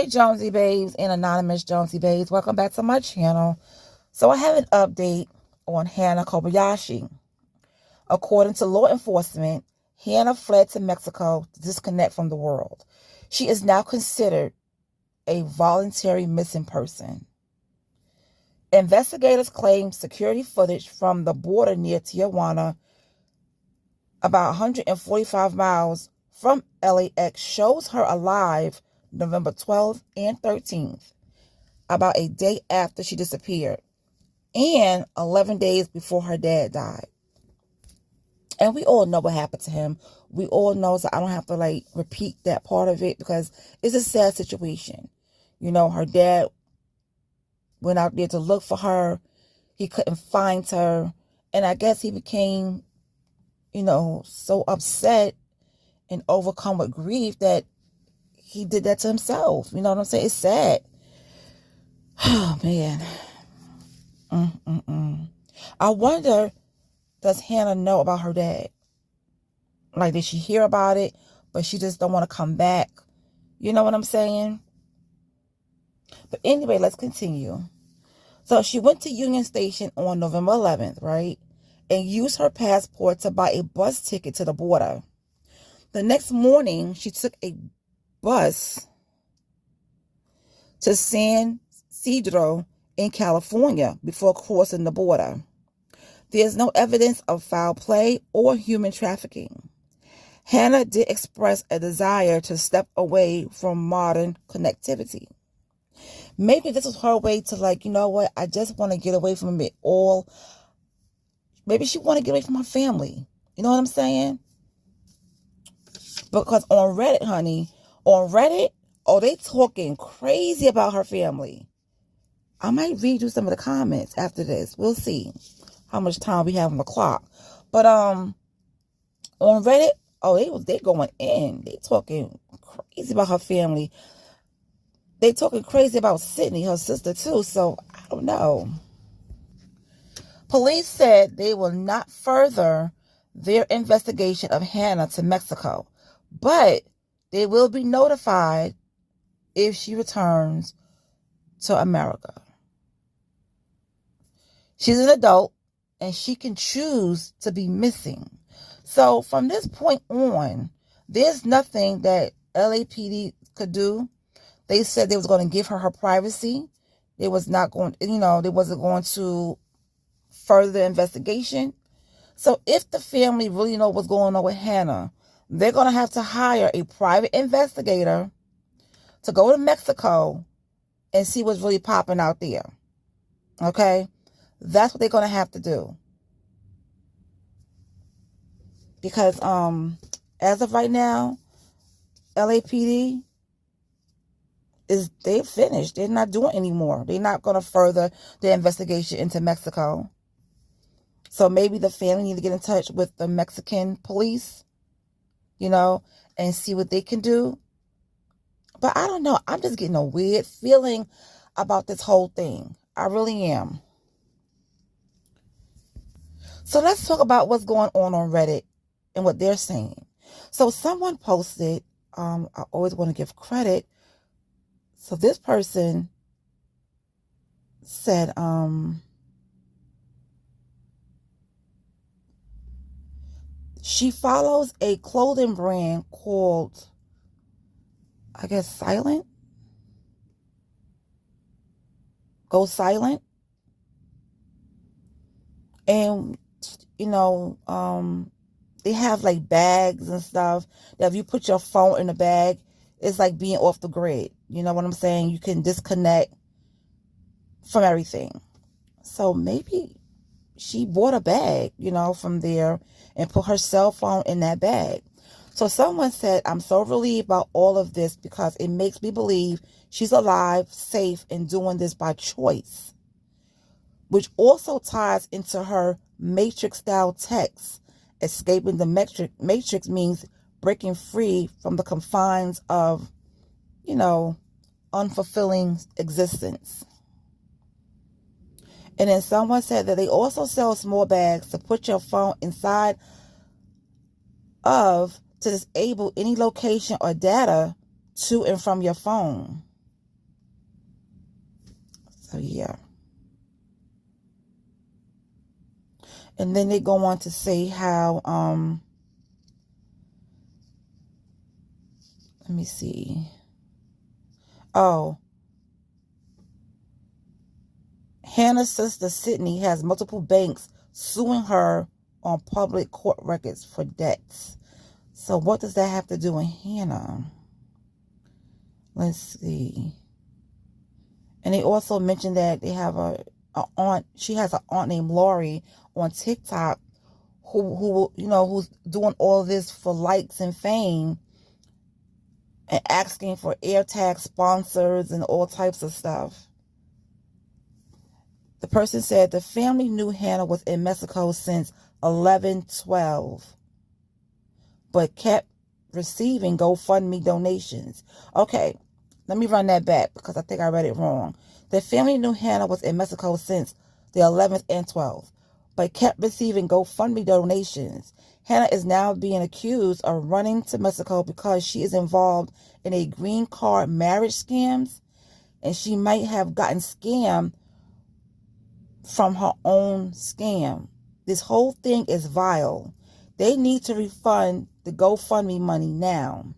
Hey Jonesy Babes and Anonymous Jonesy Babes, welcome back to my channel. So I have an update on Hannah Kobayashi. According to law enforcement, Hannah fled to Mexico to disconnect from the world. She is now considered a voluntary missing person. Investigators claim security footage from the border near Tijuana, about 145 miles from LAX, shows her alive November 12th and 13th, about a day after she disappeared, and 11 days before her dad died. And we all know what happened to him. We all know, so I don't have to repeat that part of it because it's a sad situation. You know, her dad went out there to look for her. He couldn't find her. And I guess he became, so upset and overcome with grief that he did that to himself. You know what I'm saying? It's sad. Oh, man. I wonder, does Hannah know about her dad? Did she hear about it, but she just don't want to come back? You know what I'm saying? But anyway, let's continue. So she went to Union Station on November 11th, right? And used her passport to buy a bus ticket to the border. The next morning, she took a bus to San Ysidro in California before crossing the border. There's no evidence of foul play or human trafficking. Hannah did express a desire to step away from modern connectivity. Maybe this was her way to you know what, I just want to get away from it all. Maybe she want to get away from her family. You know what I'm saying? Because on Reddit, honey, they talking crazy about her family. I might read you some of the comments after this. We'll see how much time we have on the clock. But on Reddit, they going in. They talking crazy about her family. They talking crazy about Sydney, her sister too. So I don't know. Police said they will not further their investigation of Hannah to Mexico, but they will be notified if she returns to America. She's an adult and she can choose to be missing. So from this point on, there's nothing that LAPD could do. They said they was going to give her her privacy. They was not going, they wasn't going to further the investigation. So if the family really know what's going on with Hannah, they're going to have to hire a private investigator to go to Mexico and see what's really popping out there. Okay? That's what they're going to have to do. Because as of right now, LAPD they're finished. They're not doing anymore. They're not going to further the investigation into Mexico. So maybe the family need to get in touch with the Mexican police, and see what they can do. But I don't know. I'm just getting a weird feeling about this whole thing. I really am. So let's talk about what's going on Reddit and what they're saying. So someone posted, I always want to give credit. So this person said, she follows a clothing brand called, I guess, Silent. Go Silent. And, they have bags and stuff that if you put your phone in the bag, it's like being off the grid. You know what I'm saying? You can disconnect from everything. So maybe she bought a bag, from there and put her cell phone in that bag. So someone said, I'm so relieved about all of this because it makes me believe she's alive, safe, and doing this by choice. Which also ties into her Matrix-style text. Escaping the Matrix means breaking free from the confines of, unfulfilling existence. And then someone said that they also sell small bags to put your phone inside of to disable any location or data to and from your phone. So, yeah. And then they go on to say how, let me see. Oh, Hannah's sister, Sydney, has multiple banks suing her on public court records for debts. So what does that have to do with Hannah? Let's see. And they also mentioned that they have a aunt. She has an aunt named Lori on TikTok who's doing all this for likes and fame and asking for AirTag sponsors and all types of stuff. The person said the family knew Hannah was in Mexico since 11/12, but kept receiving GoFundMe donations. Okay, let me run that back because I think I read it wrong. The family knew Hannah was in Mexico since the 11th and 12th, but kept receiving GoFundMe donations. Hannah is now being accused of running to Mexico because she is involved in a green card marriage scams, and she might have gotten scammed from her own scam. This whole thing is vile. They need to refund the GoFundMe money now.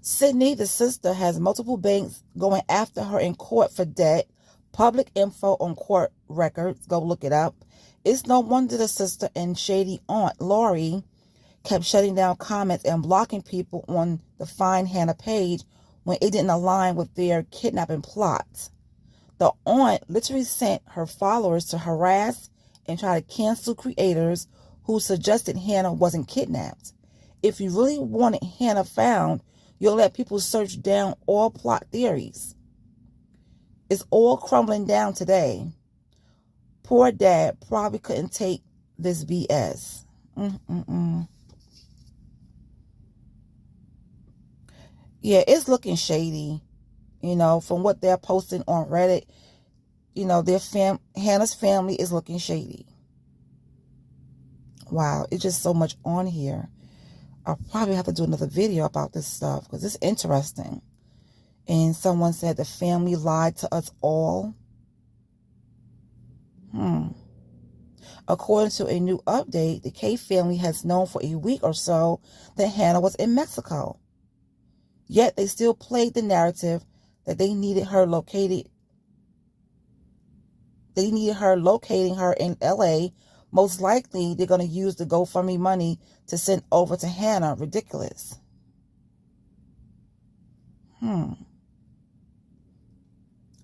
Sydney, the sister, has multiple banks going after her in court for debt. Public info on court records. Go look it up. It's no wonder the sister and shady aunt, Lori, kept shutting down comments and blocking people on the Find Hannah page when it didn't align with their kidnapping plots. The aunt literally sent her followers to harass and try to cancel creators who suggested Hannah wasn't kidnapped. If you really wanted Hannah found, you'll let people search down all plot theories. It's all crumbling down today. Poor dad probably couldn't take this BS. Yeah, it's looking shady, from what they're posting on Reddit. Hannah's family is looking shady. Wow, it's just so much on here. I'll probably have to do another video about this stuff because it's interesting. And someone said the family lied to us all. According to a new update, the K family has known for a week or so that Hannah was in Mexico. Yet they still played the narrative that they needed her locating her in LA. Most likely they're going to use the GoFundMe money to send over to Hannah. Ridiculous.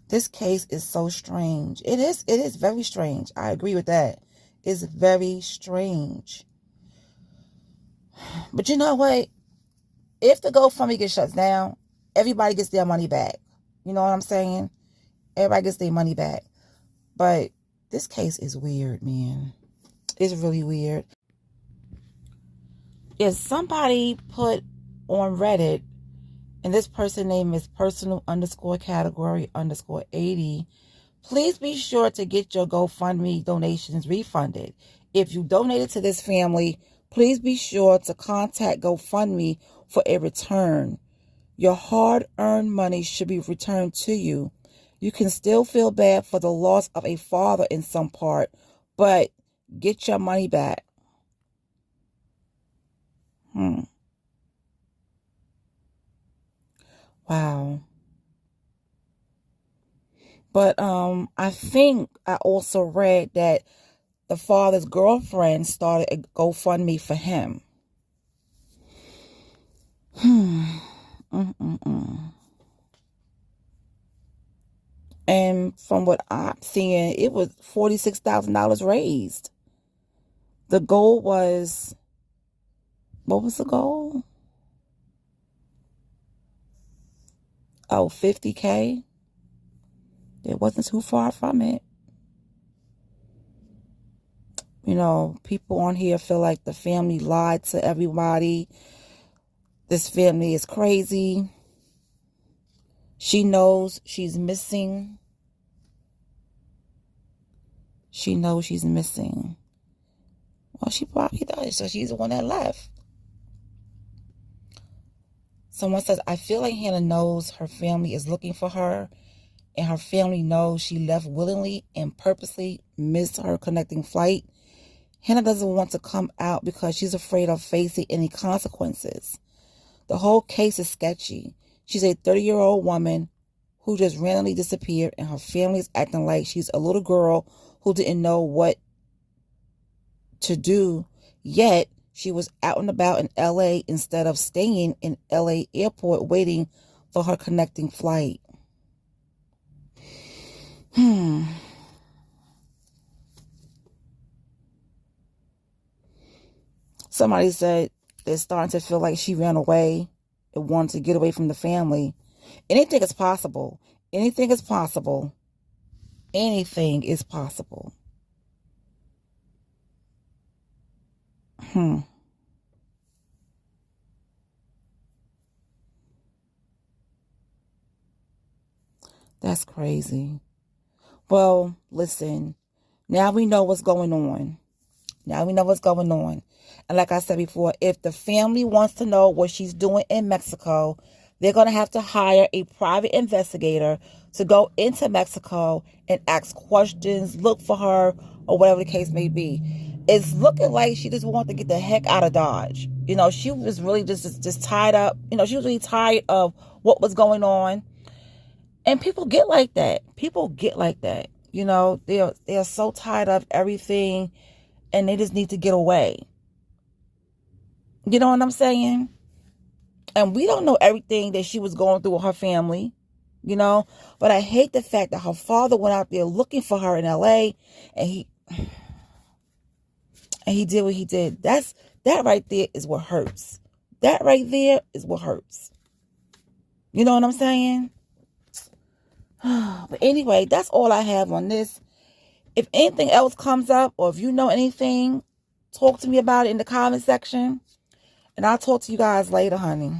This case is so strange. It is very strange. I agree with that. It's very strange. But you know what? If the GoFundMe gets shut down, everybody gets their money back. You know what I'm saying? Everybody gets their money back. But this case is weird, man. It's really weird. If somebody put on Reddit, and this person name is personal_category_80, please be sure to get your GoFundMe donations refunded. If you donated to this family, please be sure to contact GoFundMe for a return. Your hard-earned money should be returned to you. You can still feel bad for the loss of a father in some part, but get your money back. Wow. But I think I also read that the father's girlfriend started a GoFundMe for him. And from what I'm seeing, it was $46,000 raised. The goal was, what was the goal? Oh, $50K. It wasn't too far from it. People on here feel like the family lied to everybody. This family is crazy. She knows she's missing. She knows she's missing. Well, she probably does. So she's the one that left. Someone says, I feel like Hannah knows her family is looking for her, and her family knows she left willingly and purposely missed her connecting flight. Hannah doesn't want to come out because she's afraid of facing any consequences. The whole case is sketchy. She's a 30-year-old woman who just randomly disappeared, and her family is acting like she's a little girl who didn't know what to do, yet she was out and about in LA instead of staying in LA airport waiting for her connecting flight. Somebody said they're starting to feel like she ran away and wanted to get away from the family. Anything is possible. Anything is possible. Anything is possible. That's crazy. Well, listen, now we know what's going on. Now we know what's going on. And like I said before, if the family wants to know what she's doing in Mexico, they're going to have to hire a private investigator to go into Mexico and ask questions, look for her, or whatever the case may be. It's looking like she just wants to get the heck out of Dodge. You know, she was really just tied up. You know, she was really tired of what was going on. And people get like that. People get like that. You know, they are so tired of everything, and they just need to get away. You know what I'm saying? And we don't know everything that she was going through with her family, you know. But I hate the fact that her father went out there looking for her in LA, and he did what he did. That right there is what hurts. That right there is what hurts. You know what I'm saying? But anyway, that's all I have on this. If anything else comes up, or if you know anything, talk to me about it in the comment section. And I'll talk to you guys later, honey.